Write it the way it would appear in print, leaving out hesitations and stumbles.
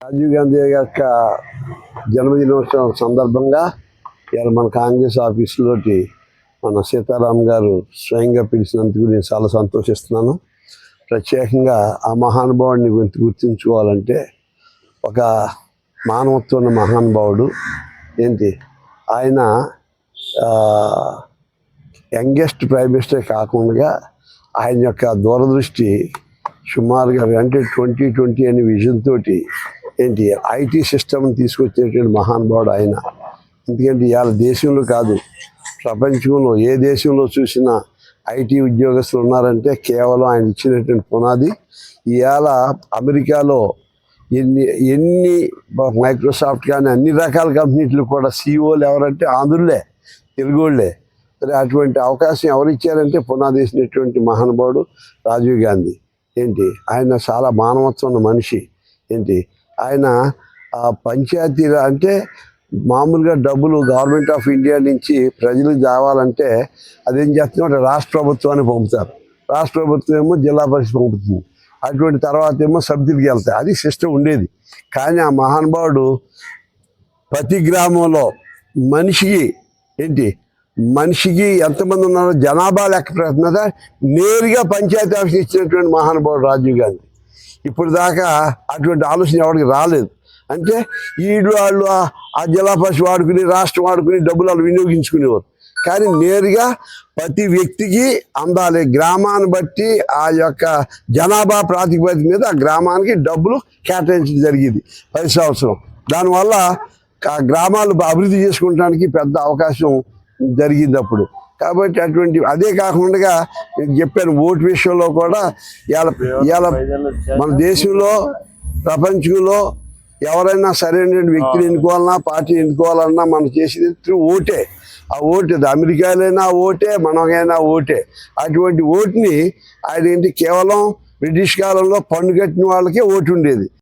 రాజీవ్ గాంధీ యొక్క జన్మదినోత్సవం సందర్భంగా ఇవాళ మన కాంగ్రెస్ ఆఫీసులోకి మన సీతారాం గారు స్వయంగా పిలిచినందుకు నేను చాలా సంతోషిస్తున్నాను. ప్రత్యేకంగా ఆ మహానుభావుడిని గుర్తుంచుకోవాలంటే ఒక మానవత్వం ఉన్న మహానుభావుడు. ఆయన యంగెస్ట్ ప్రైమ్ మినిస్టర్ కాకుండా ఆయన యొక్క దూరదృష్టి సుమారుగా అంటే 2020 అనే విజన్ తోటి ఐటీ సిస్టమ్ని తీసుకొచ్చేటువంటి మహానుభావుడు ఆయన. ఎందుకంటే ఇవాళ దేశంలో కాదు, ప్రపంచంలో ఏ దేశంలో చూసినా ఐటీ ఉద్యోగస్తులు ఉన్నారంటే కేవలం ఆయన ఇచ్చినటువంటి పునాది. ఇవాళ అమెరికాలో ఎన్ని మైక్రోసాఫ్ట్ కానీ అన్ని రకాల కంపెనీలు కూడా సీఈఓలు ఎవరంటే ఆంధ్రులే, తెలుగోళ్ళే. మరి అటువంటి అవకాశం ఎవరు ఇచ్చారంటే పునాది వేసినటువంటి మహానుభావుడు రాజీవ్ గాంధీ. ఆయన చాలా మానవత్వం ఉన్న మనిషి. ఆయన పంచాయతీ అంటే మామూలుగా డబ్బులు గవర్నమెంట్ ఆఫ్ ఇండియా నుంచి ప్రజలకు కావాలంటే అదేం చేస్తున్నా రాష్ట్ర ప్రభుత్వాన్ని పంపుతారు. రాష్ట్ర ప్రభుత్వం ఏమో జిల్లా పరిషత్ పంపుతుంది. అటువంటి తర్వాత ఏమో సబ్సిడీకి వెళ్తాయి. అది సిస్టమ్ ఉండేది. కానీ ఆ మహానుభావుడు ప్రతి గ్రామంలో మనిషికి ఎంతమంది ఉన్నారో జనాభా లెక్క ప్రశ్న నేరుగా పంచాయతీ ఆఫీస్ ఇచ్చినటువంటి మహానుభావుడు రాజీవ్ గాంధీ. ఇప్పుడు దాకా అటువంటి ఆలోచన ఎవరికి రాలేదు. అంటే వాళ్ళు ఆ జిల్లా పరిషత్ వాడుకుని రాష్ట్రం వాడుకుని డబ్బులు వాళ్ళు వినియోగించుకునేవారు. కానీ నేరుగా ప్రతి వ్యక్తికి అందాలి. గ్రామాన్ని బట్టి ఆ యొక్క జనాభా ప్రాతిపదిక మీద ఆ గ్రామానికి డబ్బులు కేటాయించడం జరిగింది 10 సంవత్సరం. దానివల్ల ఆ గ్రామాలు అభివృద్ధి చేసుకోవడానికి పెద్ద అవకాశం జరిగింది అప్పుడు. కాబట్టి అదే కాకుండా నేను చెప్పాను ఓటు విషయంలో కూడా ఇవాళ మన దేశంలో ప్రపంచంలో ఎవరైనా సరైన వ్యక్తిని ఎన్నుకోవాలన్నా పార్టీ ఎన్నుకోవాలన్నా మనం చేసేది ఓటే. ఆ ఓటు అమెరికాలైనా ఓటే, మనకైనా ఓటే. అటువంటి ఓటుని ఆయన కేవలం బ్రిటిష్ కాలంలో పన్ను కట్టిన వాళ్ళకే ఓటు ఉండేది.